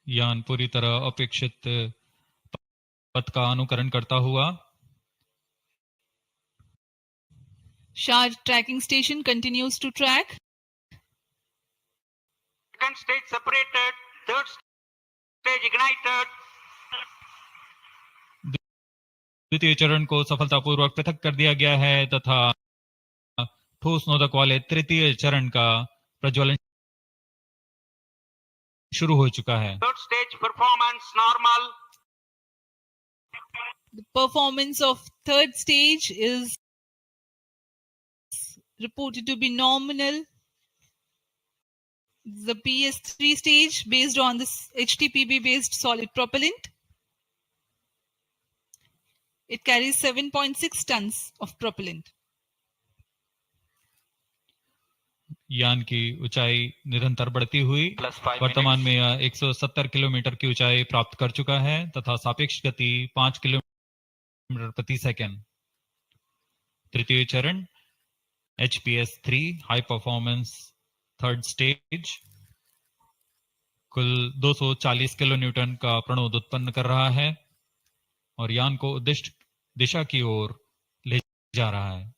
यान पूरी तरह अपेक्षित पथ का अनुकरण करता हुआ Shah tracking station continues to track. Second stage separated, third stage ignited. द्वितीय चरण को सफलतापूर्वक पृथक कर दिया गया है तथा ठोस नोदक वाले तृतीय चरण का प्रज्वलन शुरू हो चुका है. Third stage performance normal. The performance of third stage is reported to be nominal. The PS3 stage based on this HTPB based solid propellant. It carries 7.6 tons of propellant. यान की ऊंचाई निरंतर बढ़ती हुई वर्तमान में यह 170 किलोमीटर की ऊंचाई प्राप्त कर चुका है तथा सापेक्ष गति 5 किलोमीटर प्रति सेकंड. तृतीय चरण HPS3 high performance third stage कुल 240 किलो न्यूटन का प्रणोद उत्पन्न कर रहा है और यान को उद्दिष्ट दिशा की ओर ले जा रहा है.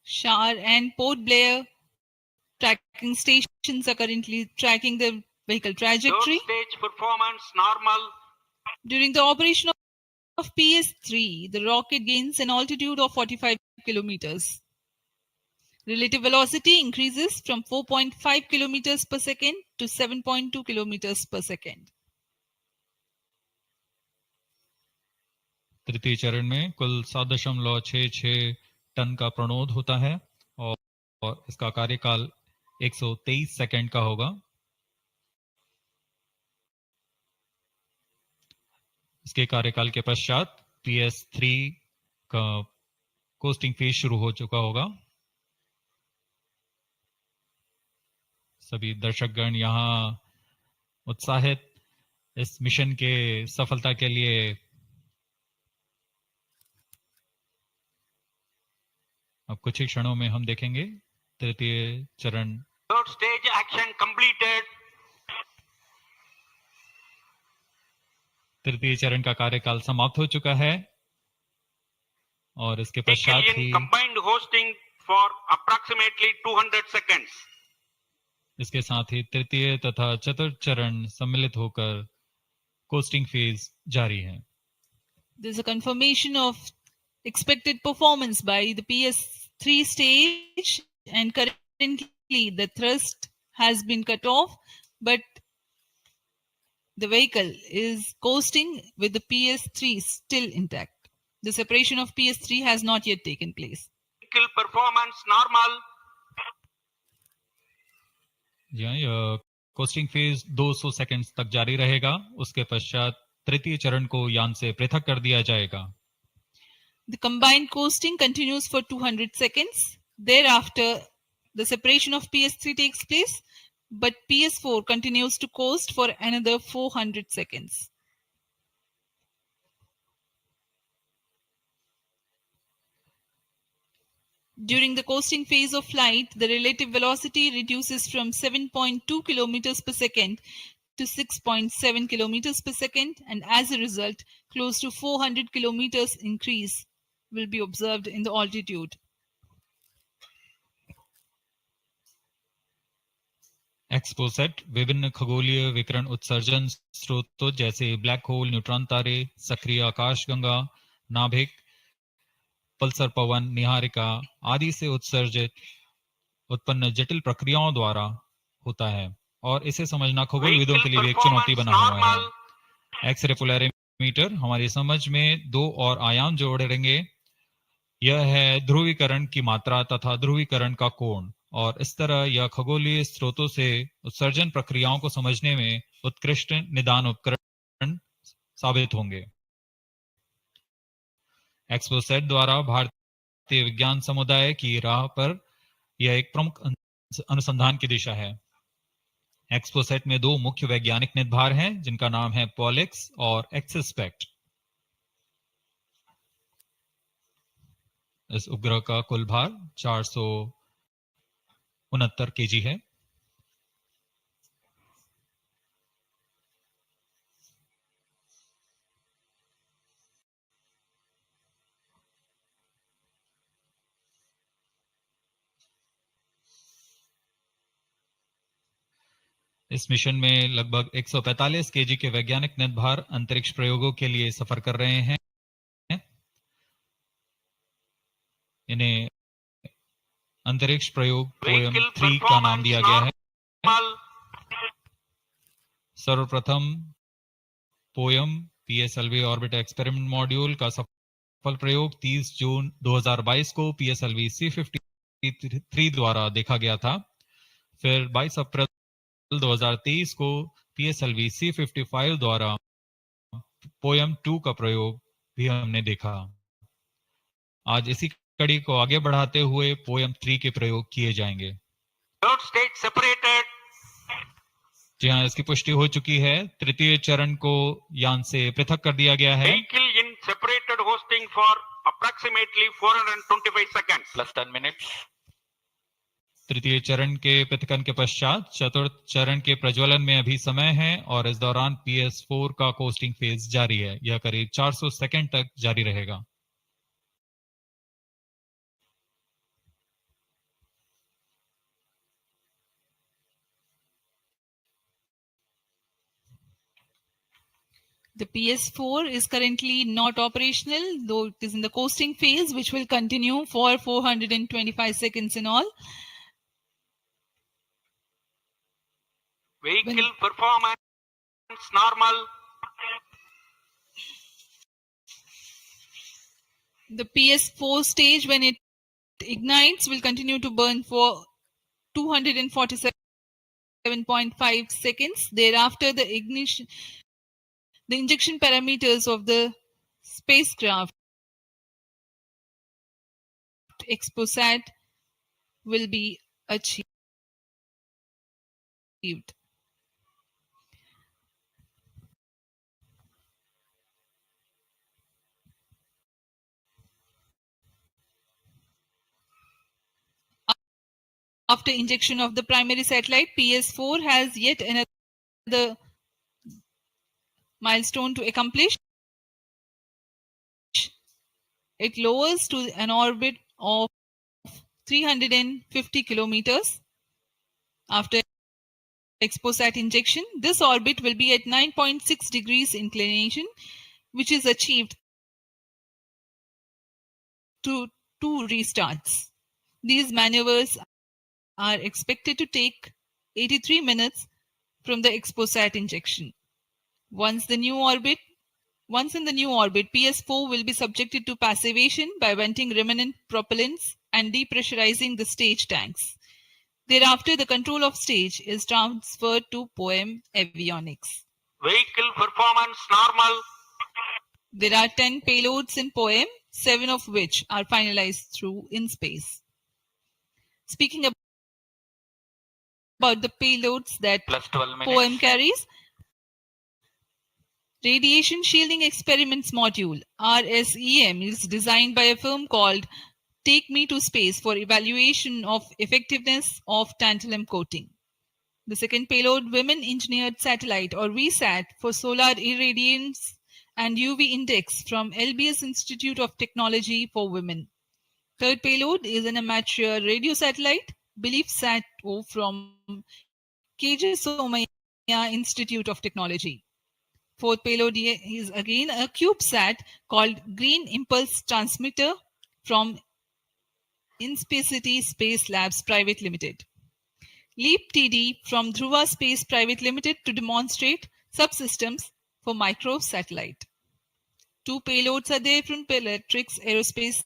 Shar and Port Blair tracking stations are currently tracking the vehicle trajectory. Third stage performance normal. During the operation of PS3, the rocket gains an altitude of 45 kilometers. Relative velocity increases from 4.5 kilometers per second to 7.2 kilometers per second. तृतीय चरण में कुल 7.66 ton का प्रणोद होता है और इसका कार्यकाल 123 सेकंड का होगा. इसके कार्यकाल के पश्चात PS3 का कोस्टिंग फेज शुरू हो चुका होगा. सभी दर्शकगण यहाँ उत्साहित इस मिशन के सफलता के लिए अब कुछ ही क्षणों में हम देखेंगे तृतीय चरण. Third stage action completed. तृतीय चरण का कार्यकाल समाप्त हो चुका है और इसके पश्चात ही combined hosting for approximately 200 seconds. इसके साथ ही तृतीय तथा चतुर्थ चरण सम्मिलित होकर कोस्टिंग फेज जारी है. There is a confirmation of expected performance by the PS3 stage, and currently the thrust has been cut off, but the vehicle is coasting with the PS3 still intact. The separation of PS3 has not yet taken place. Vehicle performance normal. यह costing phase 200 seconds तक जारी रहेगा. उसके पश्चात तृतीय चरण को यान से पृथक कर दिया जाएगा. The combined coasting continues for 200 seconds. Thereafter, the separation of PS3 takes place, but PS4 continues to coast for another 400 seconds. During the coasting phase of flight, the relative velocity reduces from 7.2 kilometers per second to 6.7 kilometers per second, and as a result, close to 400 kilometers increase will be observed in the altitude. XPoSat विभिन्न खगोलीय विकिरण उत्सर्जन स्रोतों जैसे black hole, neutron तारे, सक्रिय आकाशगंगा, नाभिक, पल्सर पवन, निहारिका आदि से उत्सर्जित उत्पन्न जटिल प्रक्रियाओं द्वारा होता है और इसे समझना खगोलविदों के लिए भी एक चुनौती बना हुआ है. एक्सरे पोलैरिमीटर हमारी समझ में दो और आयाम जोड़ेंगे. यह है ध्रुवीकरण की मात्रा तथा ध्रुवीकरण का कोण, और इस तरह यह खगोलीय स्रोतों से उत्सर्जन प्रक्रियाओं को समझने में उत्कृष्ट निदान उपकरण साबित होंगे. XPoSat द्वारा भारतीय विज्ञान समुदाय की राह पर यह एक प्रमुख अनुसंधान की दिशा है. XPoSat में दो मुख्य वैज्ञानिक निदभार हैं जिनका नाम है पॉलिक्स और एक्सिस्पेक्ट. इस उपग्रह का कुल भार 469 kg है. इस मिशन में लगभग 145 केजी के वैज्ञानिक निर्भर अंतरिक्ष प्रयोगों के लिए सफर कर रहे हैं। इन्हें अंतरिक्ष प्रयोग पोएम 3 का नाम दिया गया है। सर्वप्रथम poem PSLV orbit experiment module का सफल प्रयोग 30 जून 2022 को PSLV-C58 द्वारा देखा गया था। फिर 22 अप्रैल 2023 को PSLV-C55 द्वारा पोएम 2 का प्रयोग भी हमने देखा। आज इसी कड़ी को आगे बढ़ाते हुए पोएम 3 के प्रयोग किए जाएंगे। जी हाँ, इसकी पुष्टि हो चुकी है। तृतीय चरण को यान से पृथक कर दिया गया है। Vehicle in separated hosting for approximately 425 seconds. Plus 10 minutes. तृतीय चरण के पृथकन के पश्चात चतुर्थ चरण के प्रज्वलन में अभी समय है और इस दौरान PS4 का कोस्टिंग फेज जारी है। यह करीब 400 सेकंड तक जारी रहेगा। The PS4 is currently not operational, though it is in the coasting phase, which will continue for 425 seconds in all. Vehicle performance normal. The PS4 stage, when it ignites, will continue to burn for 247.5 seconds. Thereafter, the injection parameters of the spacecraft XPoSat will be achieved. After injection of the primary satellite, PS4 has yet another milestone to accomplish. It lowers to an orbit of 350 kilometers. After XPoSat injection, this orbit will be at 9.6 degrees inclination, which is achieved to 2 restarts. These maneuvers are expected to take 83 minutes from the XPoSat injection. Once in the new orbit, PS4 will be subjected to passivation by venting remnant propellants and depressurizing the stage tanks. Thereafter, the control of stage is transferred to POEM avionics. Vehicle performance normal. There are 10 payloads in POEM, 7 of which are finalized through in space. Speaking about the payloads that Plus 12 minutes. POEM carries, Radiation Shielding Experiments Module, RSEM, is designed by a firm called Take Me to Space for evaluation of effectiveness of tantalum coating. The second payload, Women Engineered Satellite or VSAT for solar irradiance and UV index from LBS Institute of Technology for Women. Third payload is an amateur radio satellite, BeliefSat-O from KJ Somaiya Institute of Technology. Fourth payload is again a CubeSat called Green Impulse Transmitter from Inspacity Space Labs Private Limited. LEAP TD from Dhruva Space Private Limited to demonstrate subsystems for microsatellite. 2 payloads are there from Peletrix Aerospace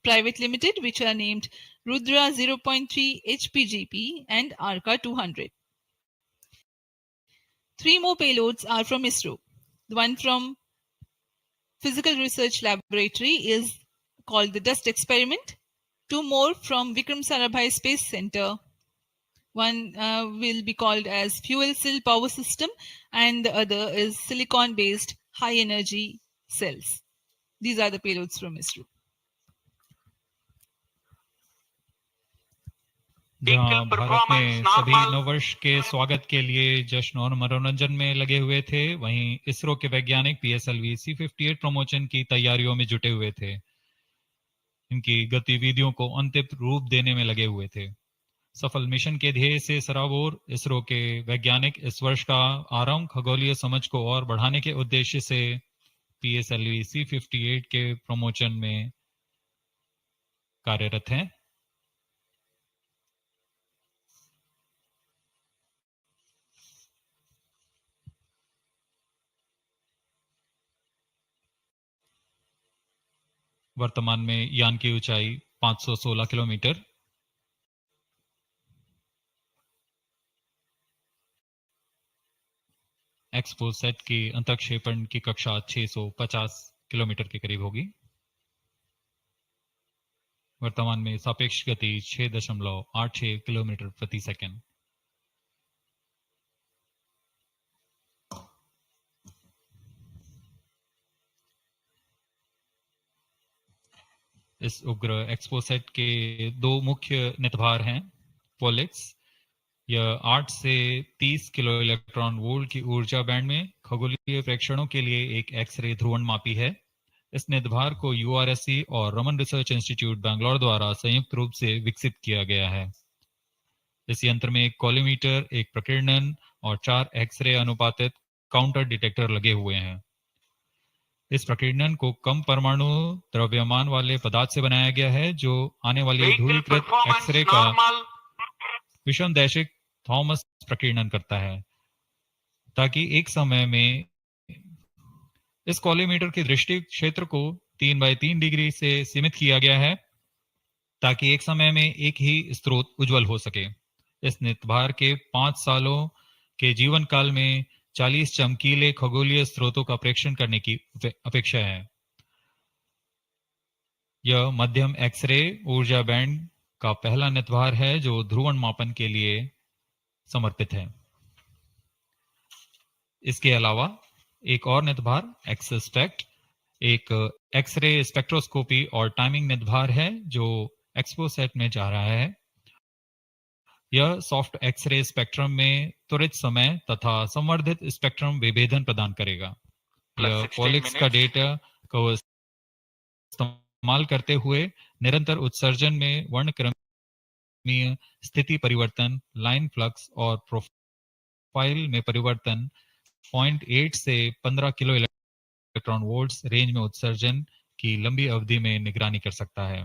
Private Limited, which are named Rudra 0.3 HPGP and Arca 200. 3 more payloads are from ISRO. The one from Physical Research Laboratory is called the Dust Experiment. 2 more from Vikram Sarabhai Space Center. One will be called as Fuel Cell Power System and the other is silicon-based high energy cells. These are the payloads from ISRO. जहां भारत में सभी नववर्ष के स्वागत के लिए जश्न और मनोरंजन में लगे हुए थे, वहीं इसरो के वैज्ञानिक PSLV-C58 प्रमोशन की तैयारियों में जुटे हुए थे। इनकी गतिविधियों को अंतिम रूप देने में लगे हुए थे। सफल मिशन के ध्येय से सराबोर इसरो के वैज्ञानिक इस वर्ष का आरंभ खगोलीय समझ को और बढ़ाने के उद्देश्य से PSLV-C58 के प्रमोशन में कार्यरत हैं। वर्तमान में यान की ऊंचाई 516 किलोमीटर, एक्सपोसैट की अंतक्षेपण की कक्षा 650 किलोमीटर के करीब होगी। वर्तमान में सापेक्ष गति 6.86 किलोमीटर प्रति सेकंड। इस उपग्रह एक्सपोसैट के दो मुख्य नितभार हैं। पोलिक्स, यह 8 से 30 किलो इलेक्ट्रॉन वोल्ट की ऊर्जा बैंड में खगोलीय प्रेक्षणों के लिए एक एक्सरे ध्रुवणमापी है। इस नितभार को URSC और रमन रिसर्च इंस्टीट्यूट बैंगलोर द्वारा संयुक्त रूप से विकसित किया गया है। इस यंत्र में एक कॉलीमीटर, एक प्रकीर्णन और 4 एक्सरे अनुपातित काउंटर डिटेक्टर लगे हुए हैं। इस प्रकीर्णन को कम परमाणु द्रव्यमान वाले पदार्थ से बनाया गया है, जो आने वाली ध्रुवीकृत एक्सरे का विषमदैशिक थॉमस प्रकीर्णन करता है, ताकि एक समय में इस कॉलीमीटर के दृष्टि क्षेत्र को 3/3 डिग्री से सीमित किया गया है, ताकि एक समय में एक ही स्रोत उज्जवल हो सके। इस नितभार के 5 सालों के जीवन काल में 40 चमकीले खगोलीय स्रोतों का प्रेक्षण करने की अपेक्षा है। यह मध्यम एक्सरे ऊर्जा बैंड का पहला नितभार है जो ध्रुवण मापन के लिए समर्पित है। इसके अलावा एक और नितभार एक्सस्पेक्ट एक एक्सरे स्पेक्ट्रोस्कोपी और टाइमिंग नितभार है जो एक्सपोसैट में जा रहा है। यह सॉफ्ट एक्सरे स्पेक्ट्रम में त्वरित समय तथा संवर्धित स्पेक्ट्रम विभेदन प्रदान करेगा। यह पॉलिक्स का डेटा को इस्तेमाल करते हुए निरंतर उत्सर्जन में वर्णक्रमीय स्थिति परिवर्तन, लाइन फ्लक्स और प्रोफाइल में परिवर्तन 0.8 से 15 किलो इलेक्ट्रॉन वोल्ट्स रेंज में उत्सर्जन की लंबी अवधि में निगरानी कर सकता है।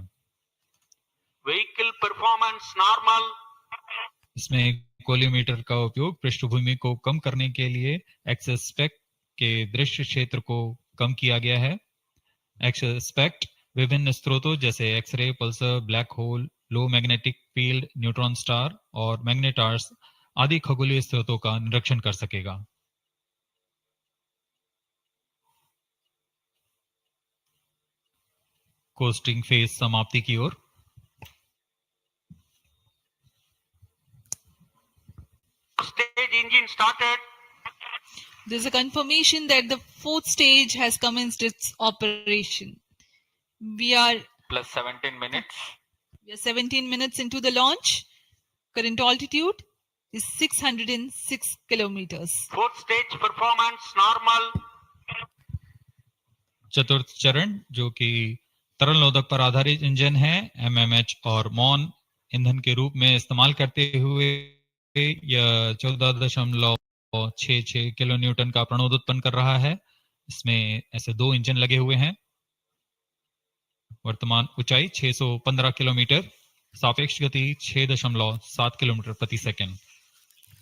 Vehicle performance normal. इसमें कोलिमीटर का उपयोग पृष्ठभूमि को कम करने के लिए एक्सस्पेक्ट के दृश्य क्षेत्र को कम किया गया है। एक्सस्पेक्ट विभिन्न स्रोतों जैसे एक्सरे, पल्सर, ब्लैक होल, लो मैग्नेटिक फील्ड, न्यूट्रॉन स्टार और मैग्नेटार्स आदि खगोलीय स्रोतों का निरीक्षण कर सकेगा। कोस्टिंग फेज समाप्ति की ओर। Stage engine started. There's a confirmation that the fourth stage has commenced its operation. We are Plus 17 minutes. We are 17 minutes into the launch. Current altitude is 606 kilometers. Fourth stage performance normal. चतुर्थ चरण जो कि तरल नोदक पर आधारित engine है, MMH और मॉन ईंधन के रूप में इस्तेमाल करते हुए यह 14.66 किलो न्यूटन का प्रणोद उत्पन्न कर रहा है। इसमें ऐसे 2 इंजन लगे हुए हैं। वर्तमान ऊंचाई 615 किलोमीटर, सापेक्ष गति 6.7 किलोमीटर प्रति सेकंड।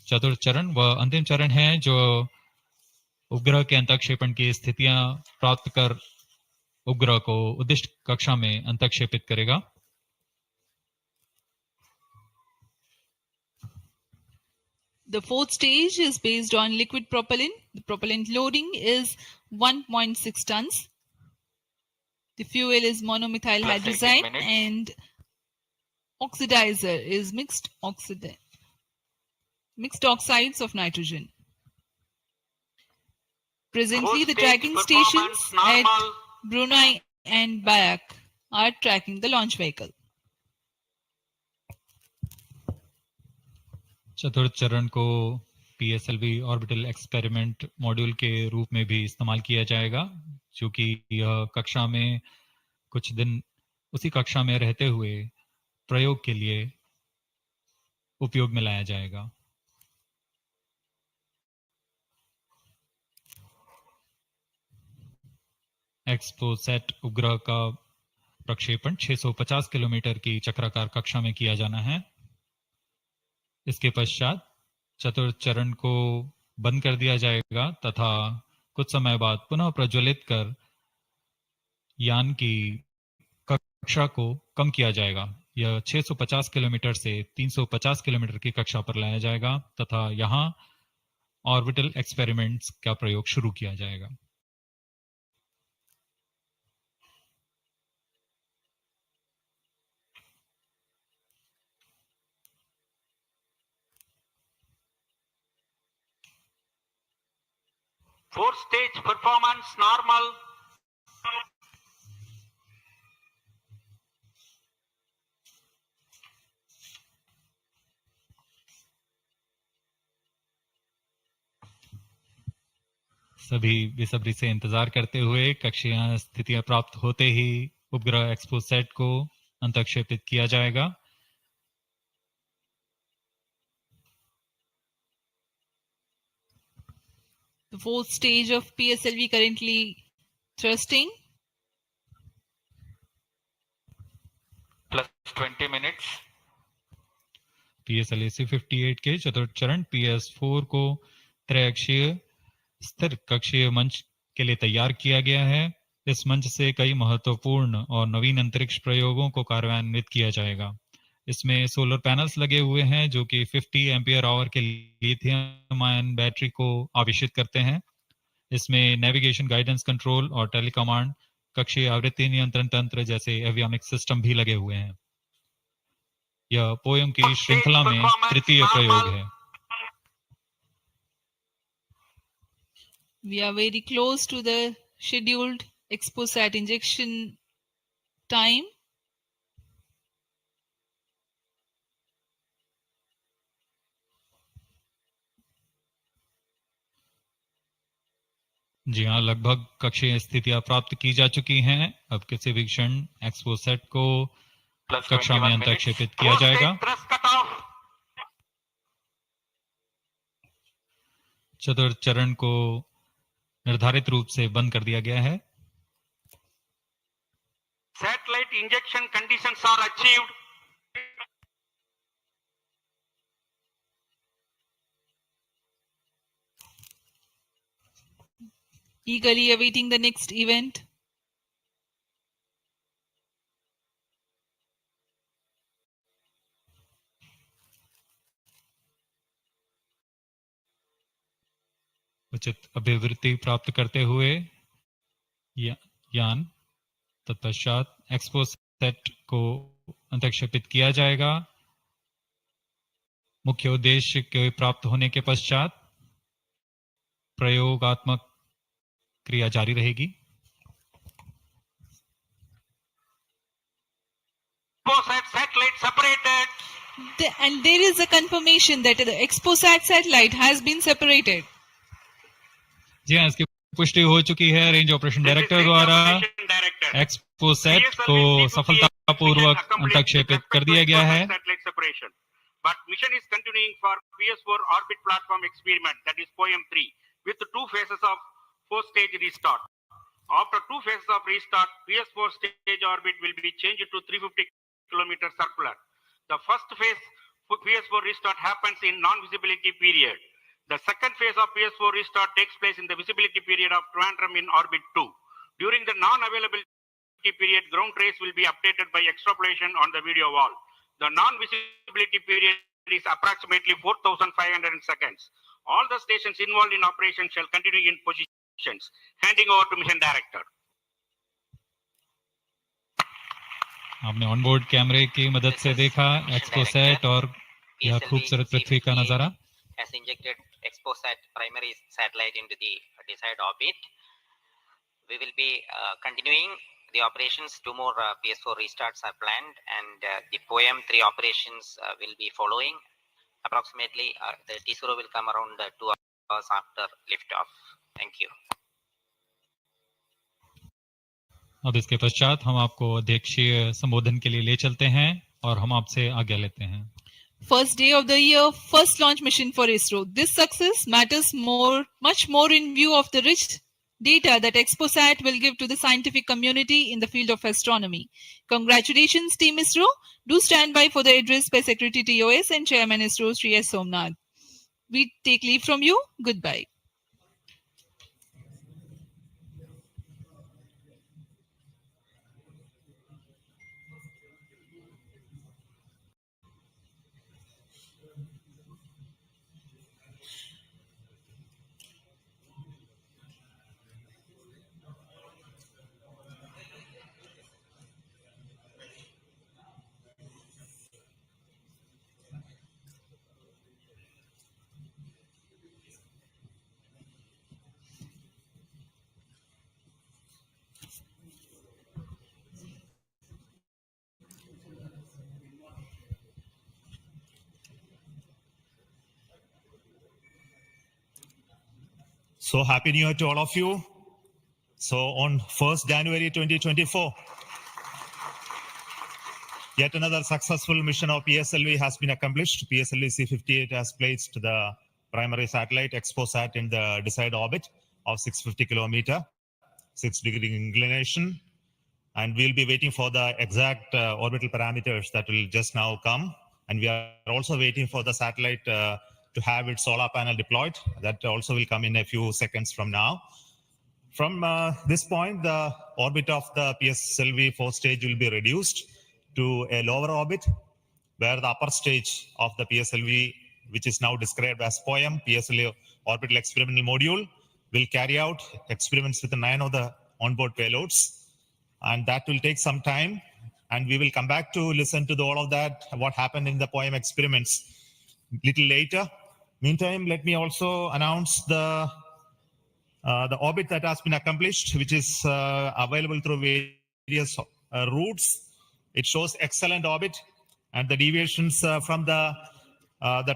चतुर्थ चरण वह अंतिम चरण है जो उपग्रह के अंतक्षेपण की स्थितियां प्राप्त कर उपग्रह को उद्दिष्ट कक्षा में अंतक्षेपित करेगा। The fourth stage is based on liquid propellant. The propellant loading is 1.6 tons. The fuel is monomethyl hydrazine and oxidizer is mixed oxides of nitrogen. Presently, the tracking stations at Brunei and Bayak are tracking the launch vehicle. चतुर्थ चरण को PSLV orbital experiment module के रूप में भी इस्तेमाल किया जाएगा, क्योंकि यह कक्षा में कुछ दिन उसी कक्षा में रहते हुए प्रयोग के लिए उपयोग में लाया जाएगा। एक्सपोसैट उपग्रह का प्रक्षेपण 650 किलोमीटर की चक्राकार कक्षा में किया जाना है। इसके पश्चात चतुर्थ चरण को बंद कर दिया जाएगा तथा कुछ समय बाद पुनः प्रज्वलित कर यान की कक्षा को कम किया जाएगा। यह 650 किलोमीटर से 350 किलोमीटर की कक्षा पर लाया जाएगा तथा यहाँ ऑर्बिटल एक्सपेरिमेंट्स का प्रयोग शुरू किया जाएगा। Four stage performance normal. सभी बेसब्री से इंतजार करते हुए कक्षीय स्थितियां प्राप्त होते ही उपग्रह एक्सपोसैट को अंतक्षेपित किया जाएगा। The fourth stage of PSLV currently thrusting. Plus 20 minutes. PSLV-C58 के चतुर्थ चरण PS4 को त्रैअक्षीय स्थिर कक्षीय मंच के लिए तैयार किया गया है। इस मंच से कई महत्वपूर्ण और नवीन अंतरिक्ष प्रयोगों को कार्यान्वित किया जाएगा। इसमें सोलर पैनल्स लगे हुए हैं जो कि 50 एम्पियर आवर के लिथियम आयन बैटरी को आवेशित करते हैं। इसमें नेविगेशन, गाइडेंस, कंट्रोल और टेलीकमांड, कक्षीय आवृत्ति नियंत्रण तंत्र जैसे एवियोनिक्स सिस्टम भी लगे हुए हैं। यह पोयम की श्रृंखला में तृतीय प्रयोग है। We are very close to the scheduled XPoSat injection time. जी हाँ, लगभग कक्षीय स्थितियां प्राप्त की जा चुकी हैं। अब किसी भी क्षण एक्सपोसैट को कक्षा में अंतक्षेपित किया जाएगा। चतुर्थ चरण को निर्धारित रूप से बंद कर दिया गया है। Satellite injection conditions are achieved. Eagerly awaiting the next event. उचित अभिवृत्ति प्राप्त करते हुए यान तत्पश्चात एक्सपोसैट को अंतक्षेपित किया जाएगा। मुख्य उद्देश्य के प्राप्त होने के पश्चात प्रयोगात्मक क्रिया जारी रहेगी। XPoSat satellite separated. And there is a confirmation that the XPoSat satellite has been separated. जी हाँ, इसकी पुष्टि हो चुकी है रेंज ऑपरेशन डायरेक्टर द्वारा। एक्सपोसैट को सफलतापूर्वक अंतक्षेपित कर दिया गया है। But mission is continuing for PS4 orbit platform experiment, that is POEM-3, with 2 phases of 4-stage restart. After 2 phases of restart, PS4 stage orbit will be changed to 350 km circular. The first phase for PS4 restart happens in non-visibility period. The second phase of PS4 restart takes place in the visibility period of Trivandrum in orbit 2. During the non-availability period, ground trace will be updated by extrapolation on the video wall. The non-visibility period is approximately 4,500 seconds. All the stations involved in operation shall continue in positions. Handing over to mission director. आपने onboard कैमरे की मदद से देखा XPoSat और यह खूबसूरत पृथ्वी का नजारा। Has injected XPoSat primary satellite into the desired orbit. We will be continuing the operations. 2 more PS4 restarts are planned, and the POEM-3 operations will be following. Approximately, the T0 will come around 2 hours after liftoff. Thank you. अब इसके पश्चात हम आपको अध्यक्षीय संबोधन के लिए ले चलते हैं और हम आपसे आज्ञा लेते हैं। First day of the year, first launch mission for ISRO. This success matters much more in view of the rich data that XPoSat will give to the scientific community in the field of astronomy. Congratulations, Team ISRO. Do stand by for the address by Secretary TOS and Chairman ISRO, Sri S. Somnath. We take leave from you. Goodbye. So happy New Year to all of you. So on 1st January 2024, yet another successful mission of PSLV has been accomplished. PSLV-C58 has placed the primary satellite XPoSat in the desired orbit of 650 kilometer, 6-degree inclination. And we'll be waiting for the exact orbital parameters that will just now come. And we are also waiting for the satellite to have its solar panel deployed. That also will come in a few seconds from now. From this point, the orbit of the PSLV-4 stage will be reduced to a lower orbit, where the upper stage of the PSLV, which is now described as POEM, PSLV Orbital Experimental Module, will carry out experiments with 9 of the onboard payloads. And that will take some time. And we will come back to listen to all of that, what happened in the POEM experiments a little later. Meantime, let me also announce the orbit that has been accomplished, which is available through various routes. It shows excellent orbit, and the deviations from the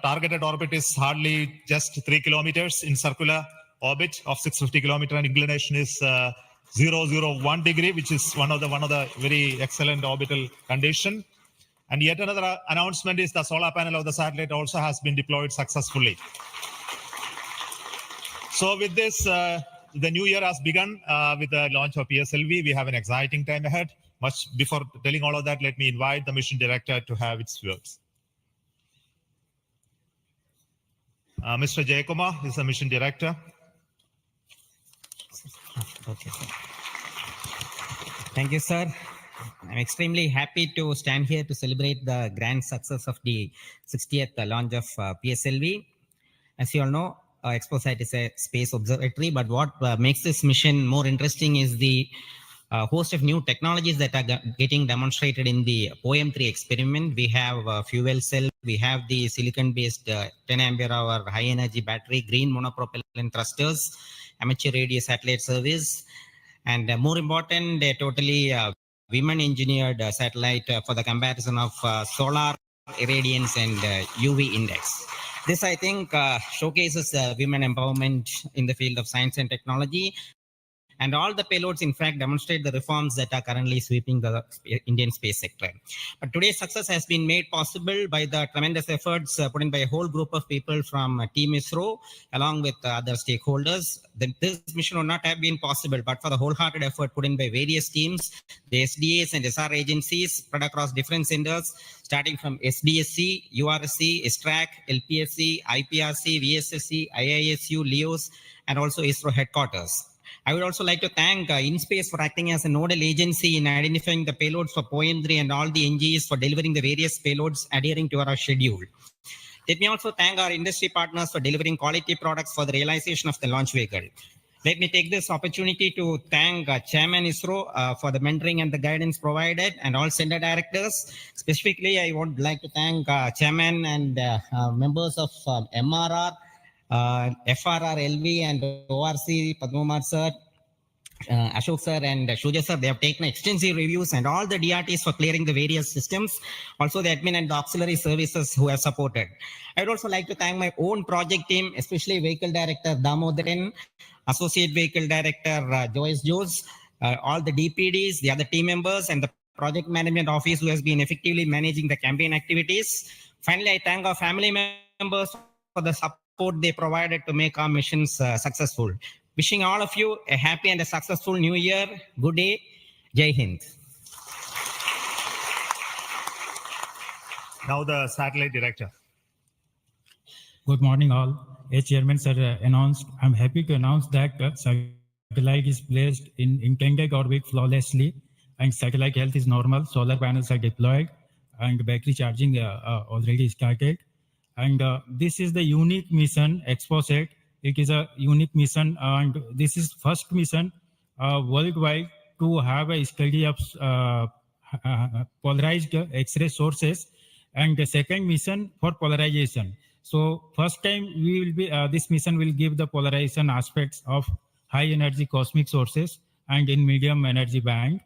targeted orbit is hardly just 3 kilometers in circular orbit of 650 kilometer, and inclination is 001 degree, which is one of the very excellent orbital condition. And yet another announcement is the solar panel of the satellite also has been deployed successfully. So with this, the new year has begun with the launch of PSLV. We have an exciting time ahead. Much before telling all of that, let me invite the mission director to have its words. Mr. Jayakumar is the mission director. Okay, sir. Thank you, sir. I'm extremely happy to stand here to celebrate the grand success of the 60th launch of PSLV. As you all know, XPoSat is a space observatory, but what makes this mission more interesting is the host of new technologies that are getting demonstrated in the POEM-3 experiment. We have fuel cell, we have the silicon-based 10 ampere hour high energy battery, green monopropellant thrusters, amateur radio satellite service, and more important, a totally women engineered satellite for the comparison of solar irradiance and UV index. This, I think, showcases women empowerment in the field of science and technology. And all the payloads, in fact, demonstrate the reforms that are currently sweeping the Indian space sector. But today's success has been made possible by the tremendous efforts put in by a whole group of people from Team ISRO, along with other stakeholders. This mission would not have been possible, but for the wholehearted effort put in by various teams, the SDAs and SR agencies spread across different centers, starting from SDSC, URSC, ISTRAC, LPSC, IPRC, VSSC, IISU, LEOS, and also ISRO headquarters. I would also like to thank InSpace for acting as a nodal agency in identifying the payloads for POEM-3 and all the NGs for delivering the various payloads adhering to our schedule. Let me also thank our industry partners for delivering quality products for the realization of the launch vehicle. Let me take this opportunity to thank Chairman ISRO for the mentoring and the guidance provided, and all center directors. Specifically, I would like to thank Chairman and members of MRR, FRR, LV, and ORC, Padmamar sir, Ashok sir, and Shuja sir. They have taken extensive reviews, and all the DRTs for clearing the various systems. Also the admin and the auxiliary services who have supported. I would also like to thank my own project team, especially Vehicle Director Damodaran, Associate Vehicle Director Joyce Jose, all the DPDs, the other team members, and the Project Management Office who has been effectively managing the campaign activities. Finally, I thank our family members for the support they provided to make our missions successful. Wishing all of you a happy and a successful new year. Good day. Jai Hind. Now the satellite director. Good morning, all. As Chairman Sir announced, I'm happy to announce that satellite is placed in intended orbit flawlessly, and satellite health is normal. Solar panels are deployed, and battery charging already started. And this is the unique mission, XPoSat. It is a unique mission, and this is first mission worldwide to have a study of polarized X-ray sources, and the second mission for polarization. So first time we will be this mission will give the polarization aspects of high energy cosmic sources and in medium energy band,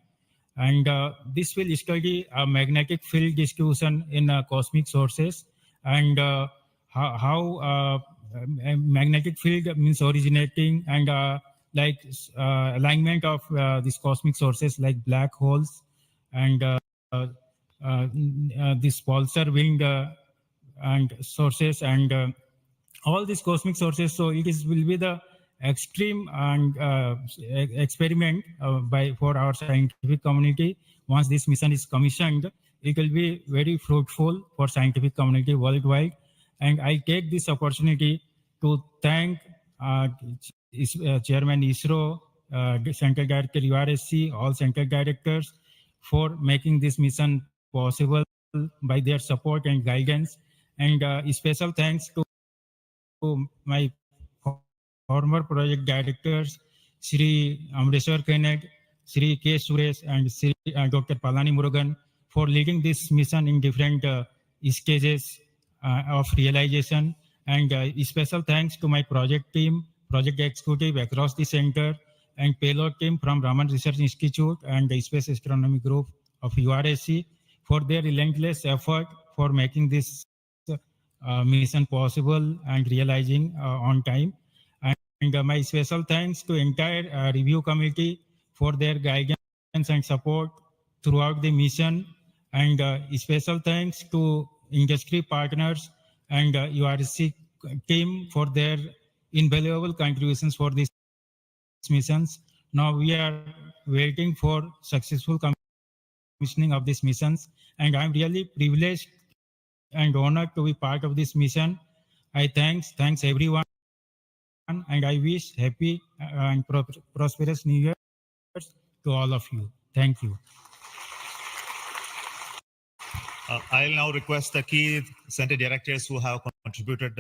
and this will study magnetic field distribution in cosmic sources, and how magnetic field means originating, and alignment of these cosmic sources like black holes, and this pulsar wind and sources, and all these cosmic sources. So it is will be the extreme and experiment for our scientific community. Once this mission is commissioned, it will be very fruitful for scientific community worldwide. And I take this opportunity to thank Chairman ISRO, Central Director URSC, all Central Directors for making this mission possible by their support and guidance. And special thanks to my former project directors, Sri Amreshwar Kenneth, Sri K. Suresh, and Sri Dr. Palani Murugan for leading this mission in different stages of realization. And special thanks to my project team, project executive across the center, and payload team from Raman Research Institute and the Space Astronomy Group of URSC for their relentless effort for making this mission possible and realizing on time. And my special thanks to entire review committee for their guidance and support throughout the mission. And special thanks to industry partners and URSC team for their invaluable contributions for these missions. Now we are waiting for successful commissioning of these missions, and I'm really privileged and honored to be part of this mission. I thanks everyone, and I wish happy and prosperous New Year to all of you. Thank you. I'll now request the key center directors who have contributed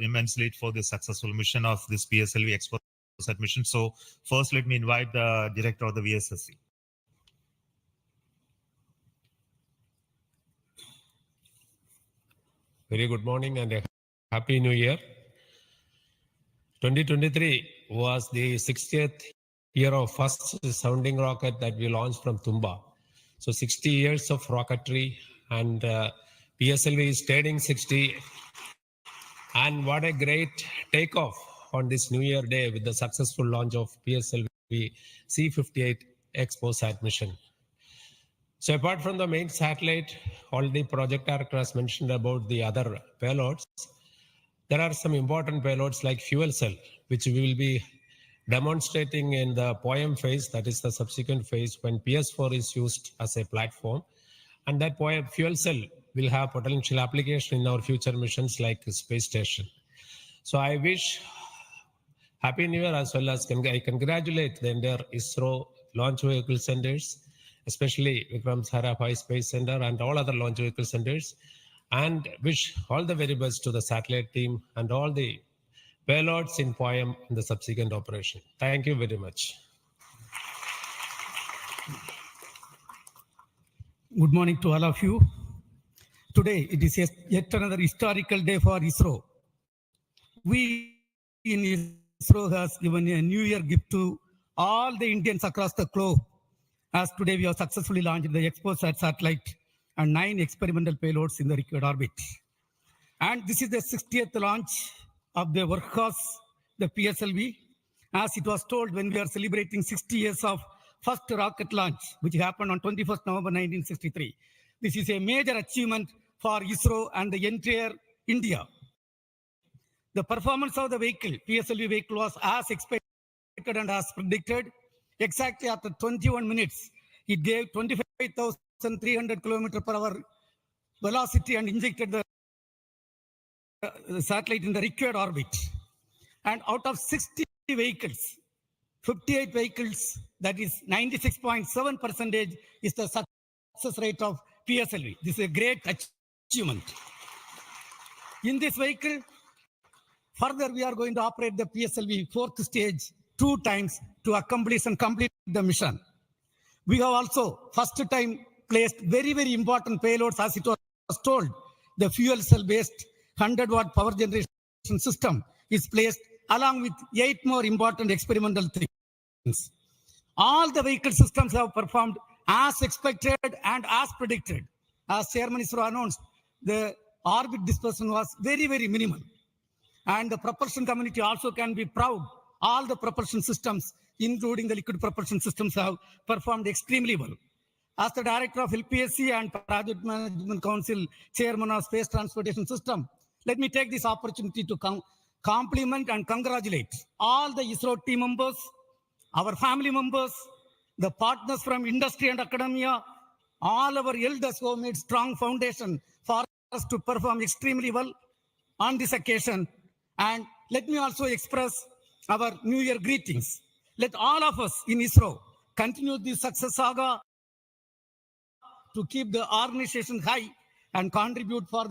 immensely for the successful mission of this PSLV XPoSat mission. So first, let me invite the director of the VSSC. Very good morning and a happy new year. 2023 was the 60th year of first sounding rocket that we launched from Tumba. So 60 years of rocketry, and PSLV is turning 60. And what a great takeoff on this New Year day with the successful launch of PSLV-C58 XPoSat mission. So apart from the main satellite, already project director has mentioned about the other payloads. There are some important payloads like fuel cell, which we will be demonstrating in the POEM phase, that is the subsequent phase when PS4 is used as a platform. And that POEM fuel cell will have potential application in our future missions like space station. So I wish Happy New Year, as well as I congratulate the entire ISRO launch vehicle centers, especially Vikram Sarabhai Space Center and all other launch vehicle centers, and wish all the very best to the satellite team and all the payloads in POEM in the subsequent operation. Thank you very much. Good morning to all of you. Today, it is yet another historical day for ISRO. We in ISRO has given a New Year gift to all the Indians across the globe, as today we have successfully launched the XPoSat satellite and 9 experimental payloads in the required orbit. And this is the 60th launch of the workhorse, the PSLV. As it was told when we are celebrating 60 years of first rocket launch, which happened on 21st November 1963. This is a major achievement for ISRO and the entire India. The performance of the vehicle, PSLV vehicle, was as expected and as predicted. Exactly after 21 minutes, it gave 25,300 km per hour velocity and injected the satellite in the required orbit. And out of 60 vehicles, 58 vehicles, that is 96.7% is the success rate of PSLV. This is a great achievement. In this vehicle, further we are going to operate the PSLV fourth stage 2 times to accomplish and complete the mission. We have also first time placed very, very important payloads, as it was told. The fuel cell based 100-watt power generation system is placed along with 8 more important experimental things. All the vehicle systems have performed as expected and as predicted. As Chairman ISRO announced, the orbit dispersion was very, very minimal. And the propulsion community also can be proud. All the propulsion systems, including the liquid propulsion systems, have performed extremely well. As the Director of LPSC and Project Management Council Chairman of Space Transportation System, let me take this opportunity to compliment and congratulate all the ISRO team members, our family members, the partners from industry and academia, all our elders who have made strong foundation for us to perform extremely well on this occasion. And let me also express our New Year greetings. Let all of us in ISRO continue this success saga to keep the organization high and contribute for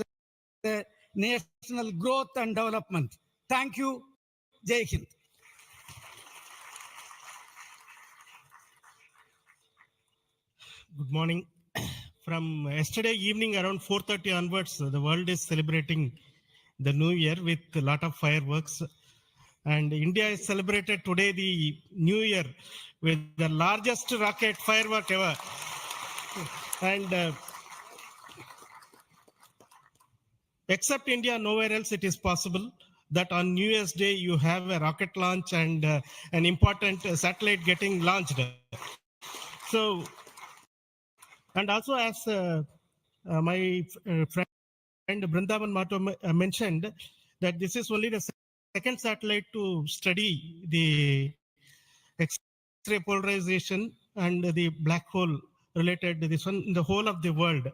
the national growth and development. Thank you. Jai Hind. Good morning. From yesterday evening around 4:30 onwards, the world is celebrating the New Year with a lot of fireworks. And India has celebrated today the New Year with the largest rocket firework ever. And except India, nowhere else it is possible that on New Year's Day you have a rocket launch and an important satellite getting launched. So, and also as my friend Brindavan Mato mentioned, that this is only the second satellite to study the X-ray polarization and the black hole related to this one in the whole of the world.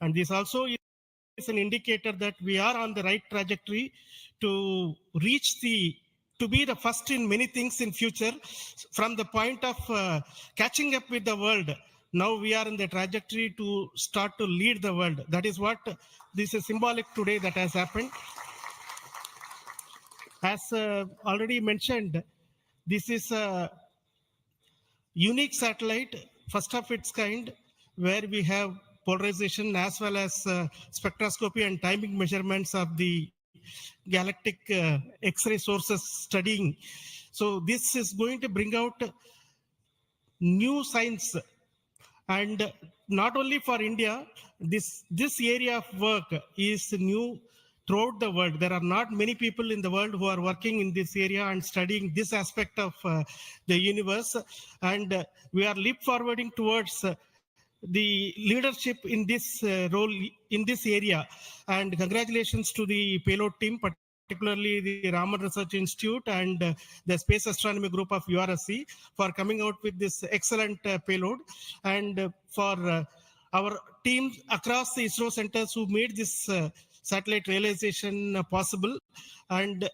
And this also is an indicator that we are on the right trajectory to reach to be the first in many things in future. From the point of catching up with the world, now we are in the trajectory to start to lead the world. That is what this is symbolic today that has happened. As already mentioned, this is a unique satellite, first of its kind, where we have polarization as well as spectroscopy and timing measurements of the galactic X-ray sources studying. So this is going to bring out new science, and not only for India, this area of work is new throughout the world. There are not many people in the world who are working in this area and studying this aspect of the universe. And we are leap forwarding towards the leadership in this role in this area. And congratulations to the payload team, particularly the Raman Research Institute and the Space Astronomy Group of URSC for coming out with this excellent payload, and for our teams across the ISRO centers who made this satellite realization possible. And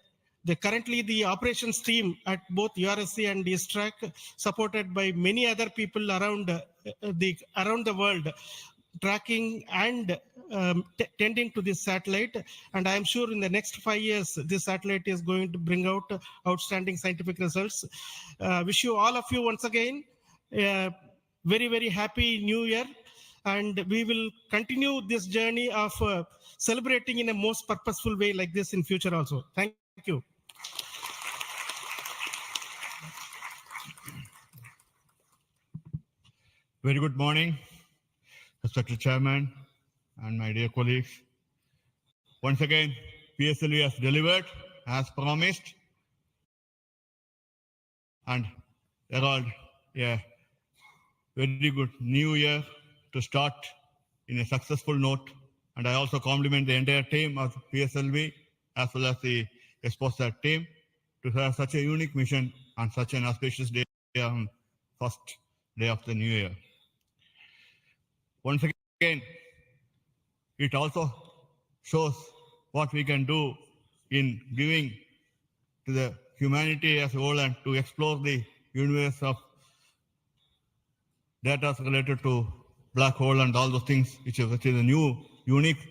currently the operations team at both URSC and ISTRAC, supported by many other people around the world, tracking and tending to this satellite. And I am sure in the next 5 years, this satellite is going to bring out outstanding scientific results. Wish you all of you once again a very, very happy New Year. And we will continue this journey of celebrating in a most purposeful way like this in future also. Thank you. Very good morning, respected Chairman and my dear colleagues. Once again, PSLV has delivered as promised and herald a very good new year to start in a successful note and And I also compliment the entire team of PSLV as well as the XPoSat team to have such a unique mission on such an auspicious day on first day of the new year. Once again, it also shows what we can do in giving to the humanity as a whole and to explore the universe of data related to black hole and all those things, which is a new, unique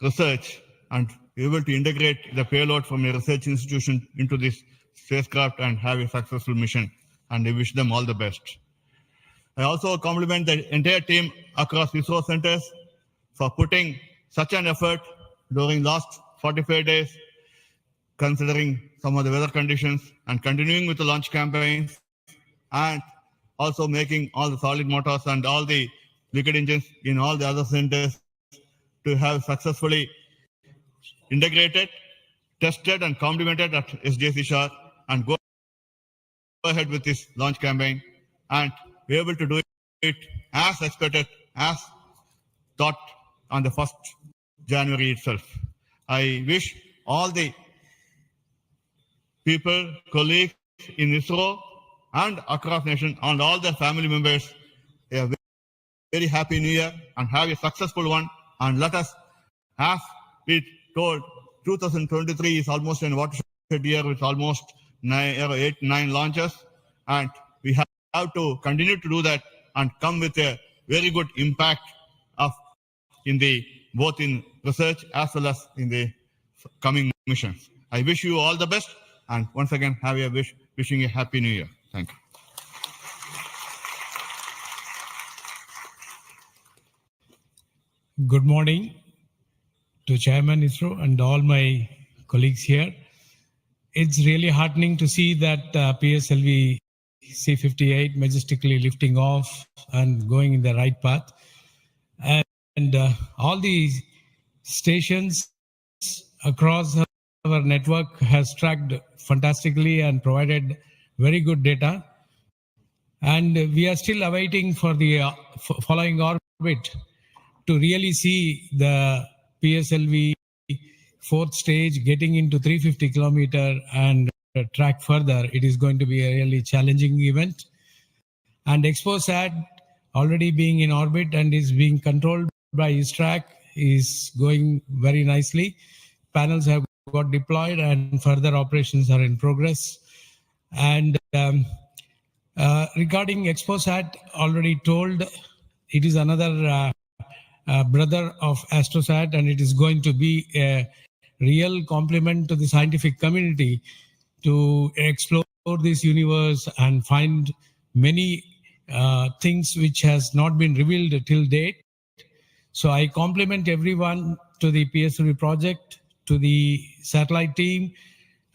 research, and able to integrate the payload from a research institution into this spacecraft and have a successful mission. And I wish them all the best. I also compliment the entire team across ISRO centers for putting such an effort during last 45 days, considering some of the weather conditions, and continuing with the launch campaigns, and also making all the solid motors and all the liquid engines in all the other centers to have successfully integrated, tested, and complemented at SDSC Shah, and go ahead with this launch campaign and be able to do it as expected, as thought on the 1st January itself. I wish all the people, colleagues in ISRO and across nation and all their family members a very happy new year and have a successful one. And let us, as we told, 2023 is almost a watershed year with almost 8, 9 launches, and we have to continue to do that and come with a very good impact of in the both in research as well as in the coming missions. I wish you all the best, and once again have a wishing a happy new year. Thank you. Good morning to Chairman ISRO and all my colleagues here. It's really heartening to see that PSLV-C58 majestically lifting off and going in the right path. And all the stations across our network has tracked fantastically and provided very good data. And we are still awaiting for the following orbit to really see the PSLV fourth stage getting into 350 kilometer and track further. It is going to be a really challenging event. And XPoSat already being in orbit and is being controlled by ISRO is going very nicely. Panels have got deployed and further operations are in progress. And regarding XPoSat, already told, it is another brother of AstroSat, and it is going to be a real complement to the scientific community to explore this universe and find many things which has not been revealed till date. So I compliment everyone to the PSLV project, to the satellite team,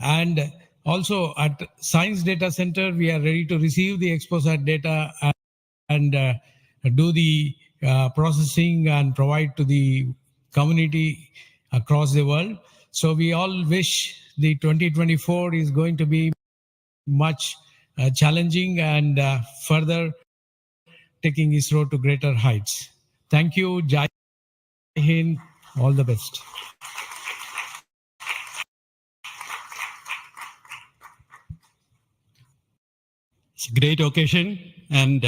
and also at Science Data Center, we are ready to receive the XPoSat data and do the processing and provide to the community across the world. So we all wish the 2024 is going to be much challenging and further taking ISRO to greater heights. Thank you. Jai Hind. All the best. It's a great occasion, and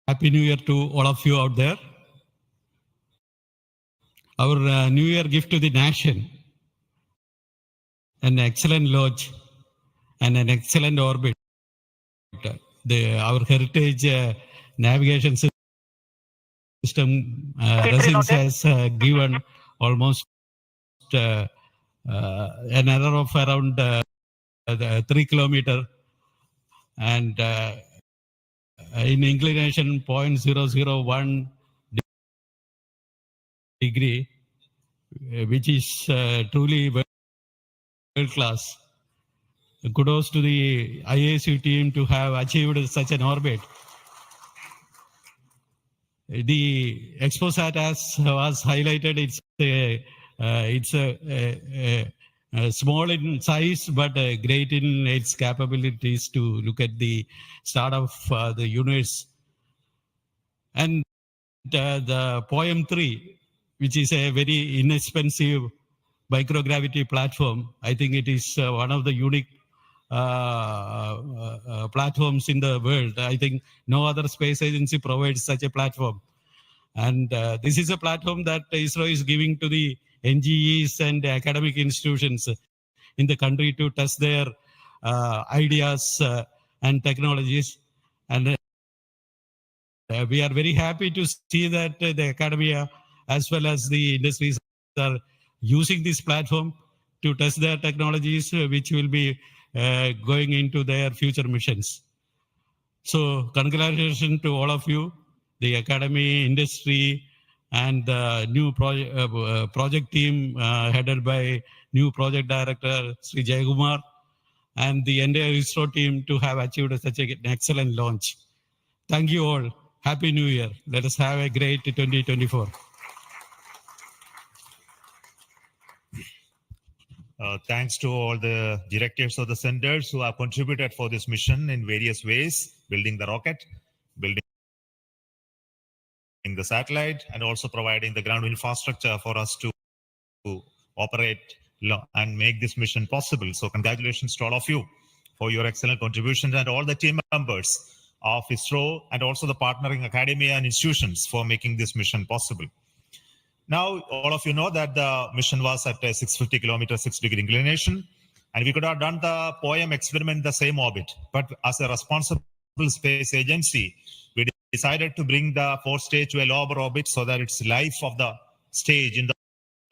Happy New Year to all of you out there. Our New Year gift to the nation, an excellent launch and an excellent orbit. Our heritage navigation system Resins has given almost an error of around 3 kilometers and in inclination 0.001 degree, which is truly world class. Kudos to the IASU team to have achieved such an orbit. The XPoSat, as was highlighted, it's small in size but great in its capabilities to look at the start of the universe. And the Poem 3, which is a very inexpensive microgravity platform. I think it is one of the unique platforms in the world. I think no other space agency provides such a platform. And this is a platform that ISRO is giving to the NGEs and academic institutions in the country to test their ideas and technologies. And we are very happy to see that the academia as well as the industries are using this platform to test their technologies, which will be going into their future missions. So congratulations to all of you, the academy, industry, and the new project team headed by new project director, Sri Jayakumar, and the entire ISRO team to have achieved such an excellent launch. Thank you all. Happy New Year. Let us have a great 2024. Thanks to all the directors of the centers who have contributed for this mission in various ways, building the rocket, building the satellite, and also providing the ground infrastructure for us to operate and make this mission possible. So congratulations to all of you for your excellent contributions and all the team members of ISRO and also the partnering academia and institutions for making this mission possible. Now, all of you know that the mission was at a 650 kilometer, 6-degree inclination, and we could have done the Poem experiment in the same orbit. But as a responsible space agency, we decided to bring the fourth stage to a lower orbit so that its life of the stage in the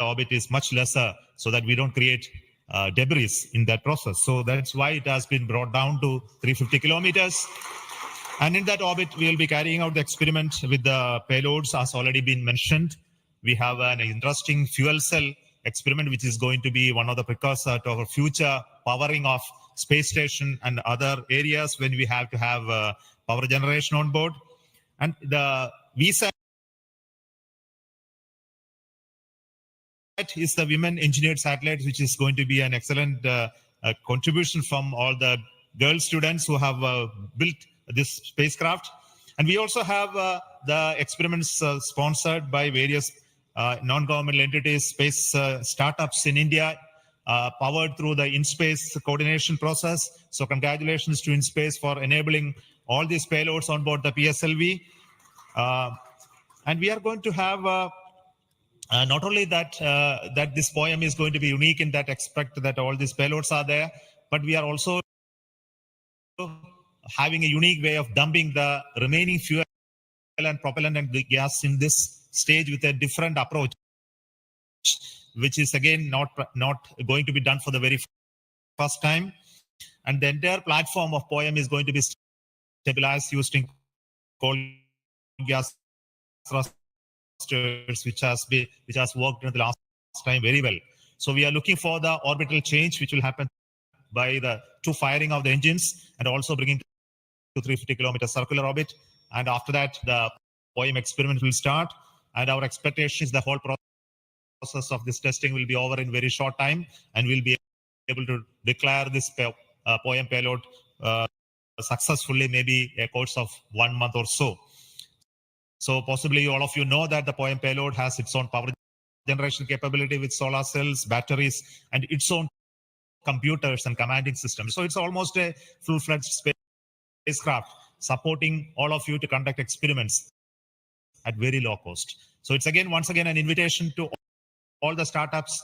orbit is much lesser, so that we don't create debris in that process. So that's why it has been brought down to 350 kilometers. And in that orbit, we will be carrying out the experiment with the payloads, as already been mentioned. We have an interesting fuel cell experiment, which is going to be one of the precursors to our future powering of space station and other areas when we have to have power generation on board. And the VSAT is the women engineered satellite, which is going to be an excellent contribution from all the girl students who have built this spacecraft. And we also have the experiments sponsored by various non-governmental entities, space startups in India, powered through the InSpace coordination process. So congratulations to InSpace for enabling all these payloads on board the PSLV. And we are going to have not only that, that this Poem is going to be unique in that aspect that all these payloads are there, but we are also having a unique way of dumping the remaining fuel and propellant and gas in this stage with a different approach, which is again not going to be done for the very first time. And the entire platform of Poem is going to be stabilized using cold gas thrusters, which has worked in the last time very well. So we are looking for the orbital change, which will happen by the two firing of the engines and also bringing to 350 kilometer circular orbit. And after that, the Poem experiment will start. And our expectation is the whole process of this testing will be over in very short time, and we'll be able to declare this Poem payload successfully, maybe a course of 1 month or so. So possibly all of you know that the Poem payload has its own power generation capability with solar cells, batteries, and its own computers and commanding systems. So it's almost a full-fledged spacecraft supporting all of you to conduct experiments at very low cost. So it's once again an invitation to all the startups,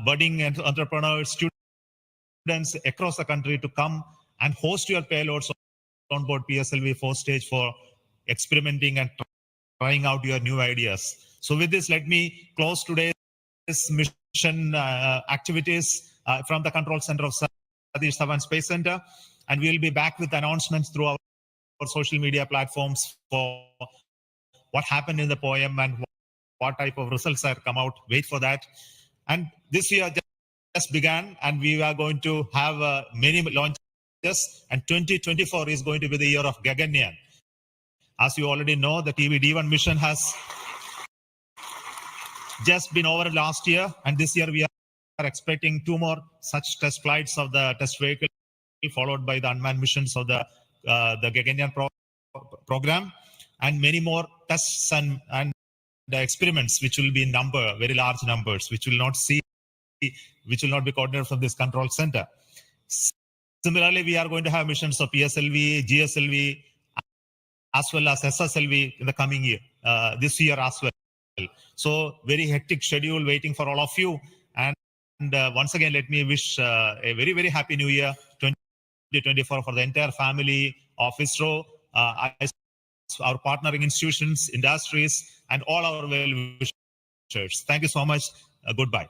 budding entrepreneurs, students across the country to come and host your payloads on board PSLV 4 stage for experimenting and trying out your new ideas. So with this, let me close today's mission activities from the control center of Satish Dhawan Space Center. And we'll be back with announcements through our social media platforms for what happened in the Poem and what type of results have come out. Wait for that. And this year just began, and we are going to have many launches, and 2024 is going to be the year of Gaganyaan. As you already know, the TVD1 mission has just been over last year, and this year we are expecting 2 more such test flights of the test vehicle, followed by the unmanned missions of the Gaganyaan program. and many more tests and the experiments, which will be in number, very large numbers, which will not be coordinated from this control center. Similarly, we are going to have missions of PSLV, GSLV, as well as SSLV in the coming year, this year as well. So very hectic schedule waiting for all of you. And once again, let me wish a very, very happy new year 2024 for the entire family of ISRO, our partnering institutions, industries, and all our well-wishers. Thank you so much. Goodbye.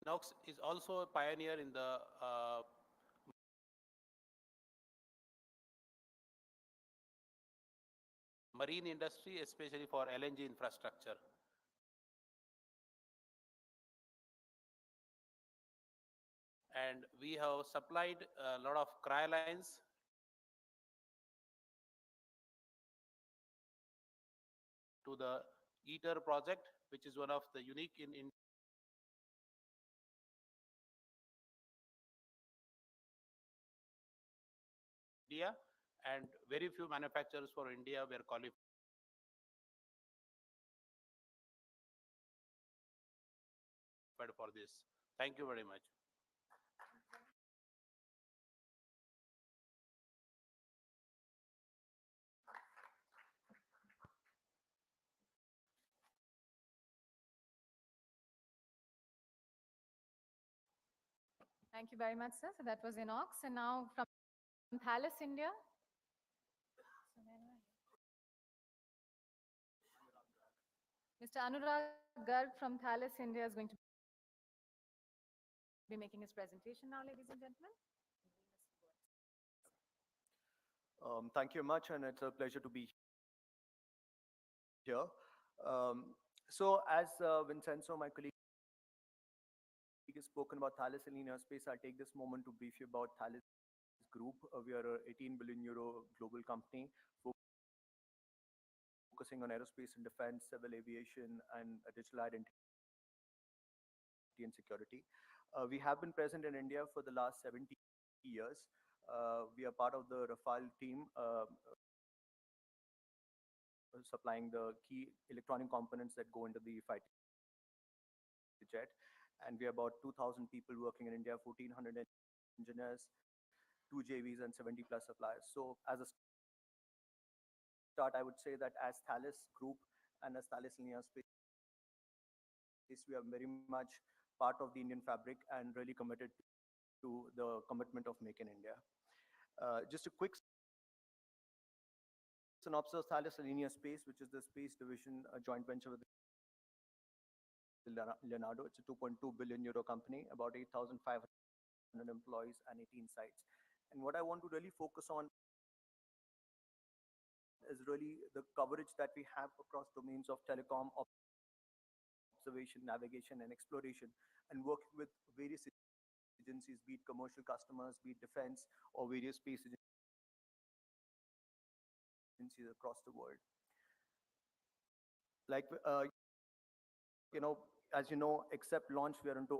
Inox is also a pioneer in the marine industry, especially for LNG infrastructure. And we have supplied a lot of cryolines to the ITER project, which is one of the unique in India, and very few manufacturers for India were qualified for this. Thank you very much. Thank you very much, sir. So that was Inox. And now from Thales, India. Mr. Anurag Garg from Thales, India is going to be making his presentation now, ladies and gentlemen. Thank you much, and it's a pleasure to be here. So as Vincenzo, my colleague, has spoken about Thales Alenia Space, I'll take this moment to brief you about Thales Group. We are a 18 billion euro global company focusing on aerospace and defense, civil aviation, and digital identity and security. We have been present in India for the last 70 years. We are part of the Rafale team, supplying the key electronic components that go into the fighter jet. And we are about 2,000 people working in India, 1,400 engineers, 2 JVs, and 70 plus suppliers. So as a start, I would say that as Thales Group and as Thales Alenia Space, we are very much part of the Indian fabric and really committed to the commitment of Make in India. Just a quick synopsis of Thales Alenia Space, which is the space division, a joint venture with Leonardo. It's a 2.2 billion euro company, about 8,500 employees and 18 sites. And what I want to really focus on is really the coverage that we have across domains of telecom, observation, navigation, and exploration, and working with various agencies, be it commercial customers, be it defense, or various space agencies across the world. Like, as you know, except launch, we are into